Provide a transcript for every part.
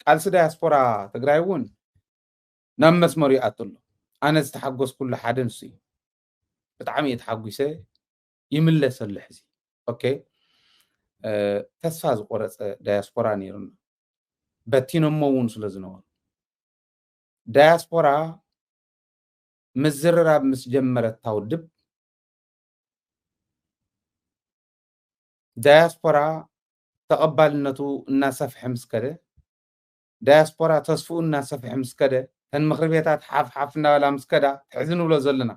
ቃልሲ ዲያስፖራ ትግራይ እውን ናብ መስመር ይኣትሎ ኣነ ዝተሓጎስ ኩሉ ሓደ ንሱ እዩ ብጣዕሚ እየ ተሓጒሰ ይምለስ ኣሎ ሕዚ ኦኬ ተስፋ ዝቆረፀ ዲያስፖራ ነይሩና በቲኖሞ እውን ስለ ዝነበሩ ዲያስፖራ ምዝርራብ ምስ ጀመረት ታውድብ ዲያስፖራ ተቀባልነቱ እናሰፍሐ ምስከደ ዲያስፖራ ተስፍኡ እናሰፍሐ ምስከደ ተን ምክር ቤታት ሓፍ እናበላ ምስከዳ ትሕዝን ብሎ ዘለና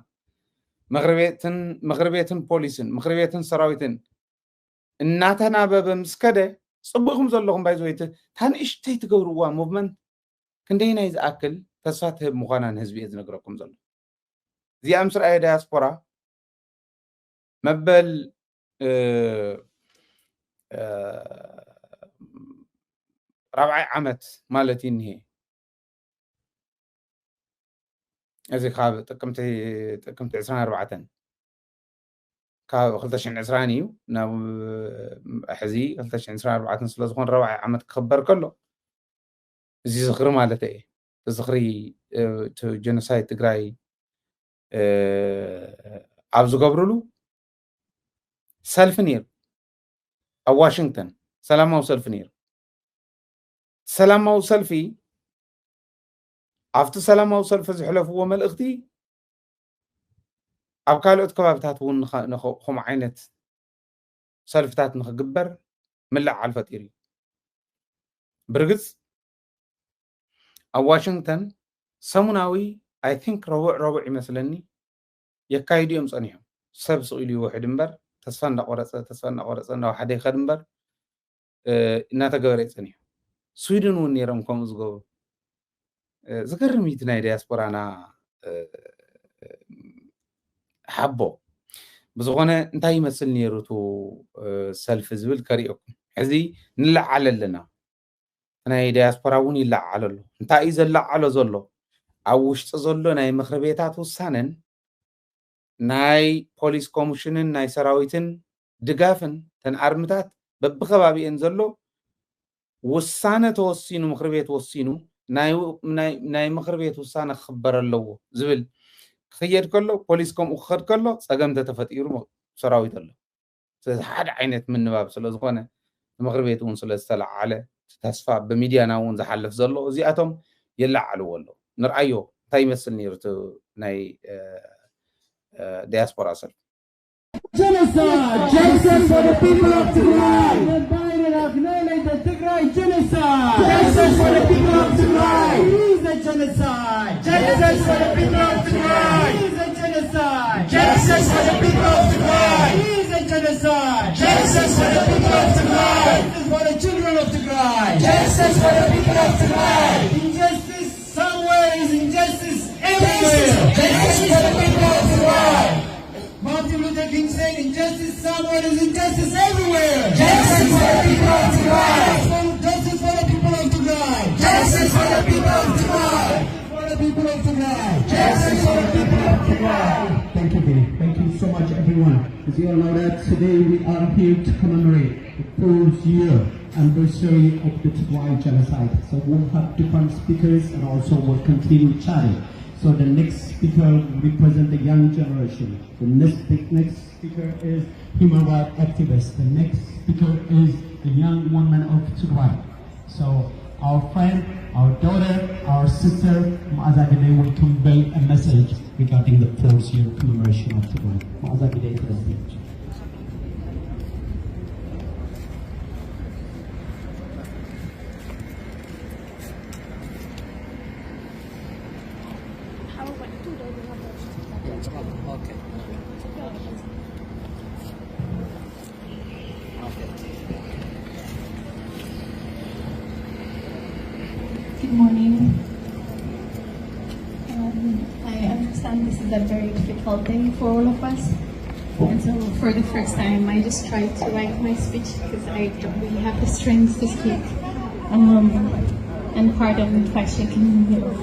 ምክር ቤትን ፖሊስን ምክር ቤትን ሰራዊትን እናተናበበ ምስከደ ጽቡቕኩም ዘለኹም ባይዘወይት ታንእሽተይ ትገብርዋ ሙቭመንት ክንደይ ናይ ዝኣክል ተስፋ ትህብ ምዃናን ህዝቢ እየ ዝነግረኩም ዘሎ እዚኣ ምስ ረኣየ ዲያስፖራ መበል رابع عمت مالتي إنهي أزي خاب تكمت عسران 4 كاب خلتشين عسرانيو نا حزي خلتشين عسران 4 سلازخون رابع عمت خبر كله زي زخر مالتي تزخري جنوسايد تግራይ عبزو قبرلو سلف نير أو واشنطن سلامو سلف نير سلامو سلفي عفت سلامو سلف زحلفو ملأختي أو كالوت كبابتات ون خم عينت سلفتات نخجبر ملعال فتيري برجز أو واشنطن سمناوي I think روع مثلني يكايد يوم صنيهم سبس إلي واحد مبر تسفن قرص أنا واحد يخدم بر ناتجاري صنيهم سويدن ونيرم كم زغو ذكر ميتنا دياسبورا أنا حبو بزغنا انتهي مثل نيرتو سلف زبل كريوكم هذي نلعل لنا أنا دياسبورا وني لعل له انت إذا لعل زلو أو وش تزلو ناي مخربيتات وسانن ناي بوليس كوميشنن ناي سراويتن دقافن تن أرمتات ببخبابي انزلو وسانة توصينو مخربيت توصينو ناي مخربيت وسانة خبر اللو زبل خير كله بوليس كوم أخر كله سقمت تفتيرو سراويت الله حد عينت من باب سلازقنا مخربيت ونسل استلع على تسفى بميديا ناون زحلف زلو زياتهم يلعلو والله نرأيو تاي مثل نيرتو ناي diaspora self. Genocide! Justice for the people of Tigray! The Biden acknowledged the Tigray genocide! Justice for the people of Tigray! He's a genocide! Justice for the people of Tigray! He's a genocide! Justice for the people of Tigray! He's a genocide! Justice for the people of Tigray! Justice for the children of Tigray! Justice for the people of Tigray! Injustice somewhere is injustice everywhere! Justice for the people of Tigray! Martin Luther King said, injustice somewhere is injustice everywhere. Justice for the people of Tigray. Justice for the people of Tigray. Justice for the people of Tigray. For the people of Tigray. Justice for the people of Tigray. Thank you, Billy. Thank you so much, everyone. As you all know that today we are here to commemorate the 4th year anniversary of the Tigray genocide. So we'll have different speakers and also we'll continue chatting. So the next speaker will represent the young generation. The next speaker is human rights activist. The next speaker is the young woman of Tigray. So our friend, our daughter, our sister, Maazagide will convey a message regarding the 4th year commemoration of Tigray. Maazagide to the stage. Good morning. I understand this is a very difficult day for all of us. And so for the first time, I just tried to write my speech because I don't really have the strength to speak. And pardon if I shake in the middle.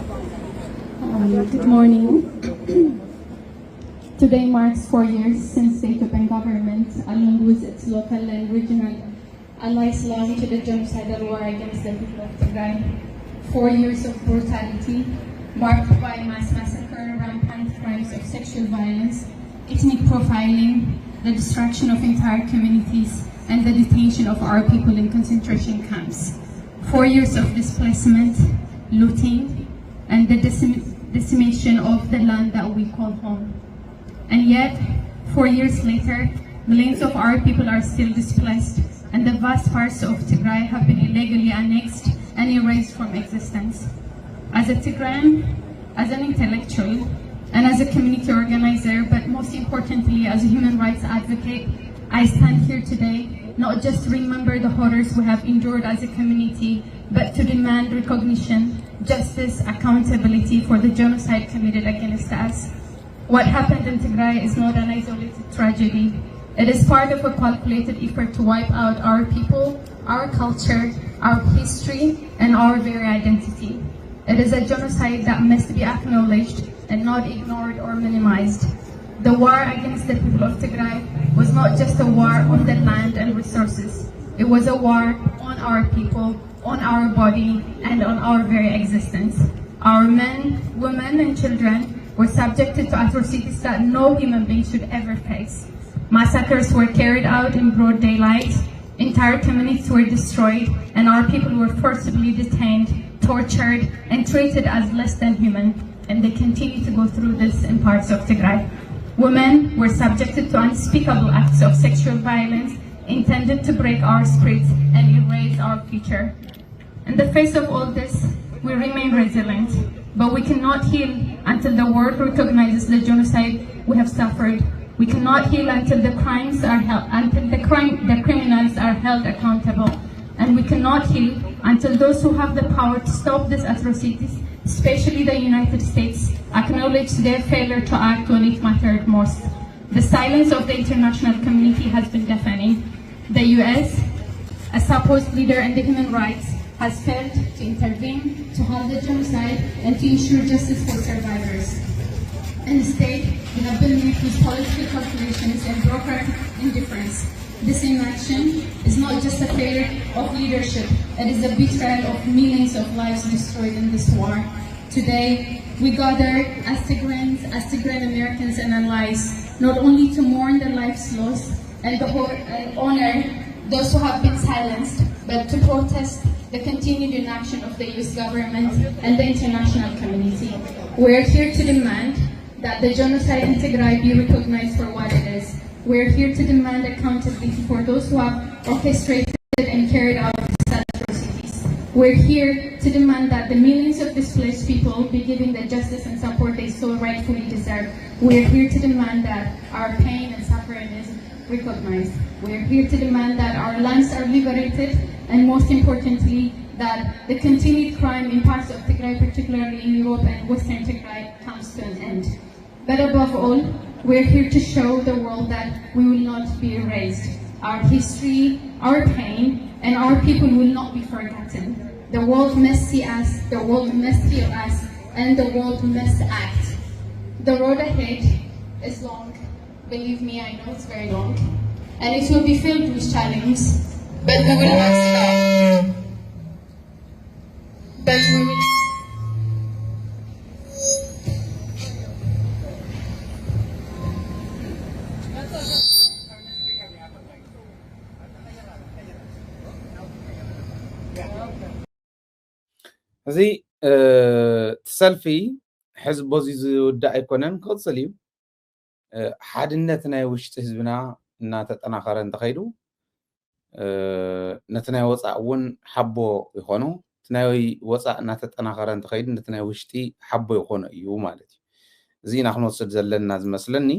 Good morning. Today marks 4 years since the Ethiopian government, along with its local and regional allies, launched the genocidal war against the people of Tigray. 4 years of brutality, marked by mass massacre, rampant crimes of sexual violence, ethnic profiling, the destruction of entire communities, and the detention of our people in concentration camps. 4 years of displacement, looting, and the decimation of the land that we call home. And yet, 4 years later, millions of our people are still displaced, and the vast parts of Tigray have been illegally annexed and erased from existence. As a Tigrayan, as an intellectual, and as a community organizer, but most importantly as a human rights advocate, I stand here today not just to remember the horrors we have endured as a community, but to demand recognition, justice, accountability for the genocide committed against us. What happened in Tigray is not an isolated tragedy. It is part of a calculated effort to wipe out our people, our culture, our history, and our very identity. It is a genocide that must be acknowledged and not ignored or minimized. The war against the people of Tigray was not just a war on the land and resources. It was a war on our people, on our body, and on our very existence. Our men, women, and children were subjected to atrocities that no human being should ever face. Massacres were carried out in broad daylight, entire communities were destroyed, and our people were forcibly detained, tortured, and treated as less than human, and they continue to go through this in parts of Tigray. Women were subjected to unspeakable acts of sexual violence intended to break our spirits and erase our future. In the face of all this, we remain resilient, but we cannot heal until the world recognizes the genocide we have suffered. We cannot heal until the criminals are held accountable, and we cannot heal until those who have the power to stop these atrocities, especially the United States, acknowledge their failure to act when it mattered most. The silence of the international community has been deafening. The US, a supposed leader in the human rights, has failed to intervene, to halt the genocide, and to ensure justice for survivors. Instead, we have been met with political calculations and bureaucratic indifference. This inaction is not just a failure of leadership, it is a betrayal of millions of lives destroyed in this war. Today, we gather as Tigrayans, as Tigrayan Americans and allies, not only to mourn the lives lost and honor those who have been silenced, but to protest the continued inaction of the US government and the international community. We're here to demand that the genocide in Tigray be recognized for what it is. We're here to demand accountability for those who have orchestrated and carried out such atrocities. We're here to demand that the millions of displaced people be given the justice and support they so rightfully deserve. We're here to demand that our pain and suffering is recognized. We're here to demand that our lands are liberated, and most importantly, that the continued crime in parts of Tigray, particularly in Europe and Western Tigray, comes to an end. But above all, we're here to show the world that we will not be erased. Our history, our pain, and our people will not be forgotten. The world must see us, the world must hear us, and the world must act. The road ahead is long. Believe me, I know it's very long. And it will be filled with challenges, but we will not stop. But we will... እዚ ተሰልፊ ሕዝቦ እዚ ዝውዳእ ኣይኮነን ክቕፅል እዩ ሓድነት ናይ ውሽጢ ህዝብና እናተጠናኸረ እንተኸይዱ ነቲ ናይ ወፃእ እውን ሓቦ ይኾኑ እቲ ናይ ወፃእ እናተጠናኸረ እንተኸይዱ ነቲ ናይ ውሽጢ ሓቦ ይኾኑ እዩ ማለት እዩ እዚ ኢና ክንወስድ ዘለና ዝመስለኒ